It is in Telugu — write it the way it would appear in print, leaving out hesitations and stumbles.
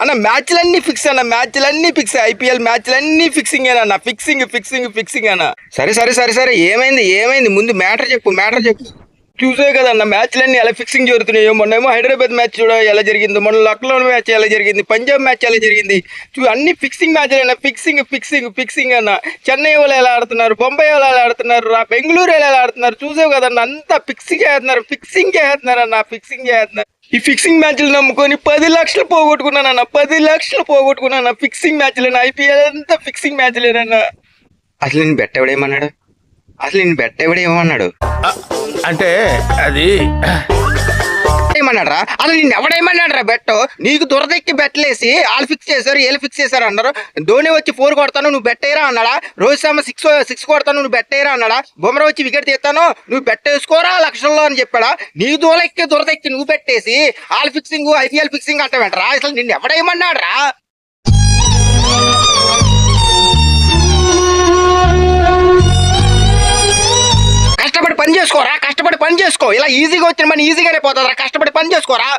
అన్న మ్యాచ్లన్నీ ఫిక్స్ అన్న, మ్యాచ్లన్నీ ఫిక్స్, ఐపీఎల్ మ్యాచ్లన్నీ ఫిక్సింగ్ అన్న, ఫిక్సింగ్ అన్న. సరే ఏమైంది ముందు మ్యాటర్ చెప్పు. చూసే కదన్న మ్యాచ్లన్నీ ఎలా ఫిక్సింగ్ జరుగుతున్నాయో. మొన్నేమో హైదరాబాద్ మ్యాచ్ చూడ ఎలా జరిగిందో, మొన్న లక్నో మ్యాచ్ ఎలా జరిగింది, పంజాబ్ మ్యాచ్ ఎలా జరిగింది, అన్ని ఫిక్సింగ్ మ్యాచ్లైనా ఫిక్సింగ్ అన్న. చెన్నై వాళ్ళు ఎలా ఆడుతున్నారు, బొంబాయి వాళ్ళు ఎలా ఆడుతున్నారు, బెంగళూరు ఎలా ఆడుతున్నారు చూసావు కదన్న. అంతా ఫిక్సింగ్ చేస్తున్నారు అన్న. ఈ ఫిక్సింగ్ మ్యాచ్లు నమ్ముకొని 10 లక్షలు పోగొట్టుకున్నానన్న, 10 లక్షలు పోగొట్టుకున్నాను ఫిక్సింగ్ మ్యాచ్లేనా. ఐపీఎల్ అంతా ఫిక్సింగ్ మ్యాచ్లేనన్నా. అసలు నేను బెట్టేవాడేమన్నాడు అంటే అది ఏమన్నాడు రా? అసలు నిన్ను ఎవడేమన్నాడు రా? బెట్టో నీకు దురదెక్కి బెట్టలేసి వాళ్ళు ఫిక్స్ చేశారు, వీళ్ళు ఫిక్స్ చేశారు అన్నారు. ధోని వచ్చి 4 కొడతాను నువ్వు బెట్టేరా అన్నాడా? రోహిత్ శర్మ 6 కొడతాను నువ్వు బెట్టేరా అన్నాడా? బుమ్రా వచ్చి వికెట్ తీస్తాను నువ్వు బెట్టేసుకోరా లక్షల్లో అని చెప్పాడా? నీకు దురదెక్కి నువ్వు పెట్టేసి వాళ్ళు ఫిక్సింగ్ ఐపీఎల్ ఫిక్సింగ్ అంటావేంటరా? అసలు నిన్ను ఎవడేమన్నాడు రా? కష్టపడి పని చేసుకో. ఇలా ఈజీగా వచ్చిన మన ఈజీగానే పోతుందిరా. కష్టపడి పని చేసుకోరా.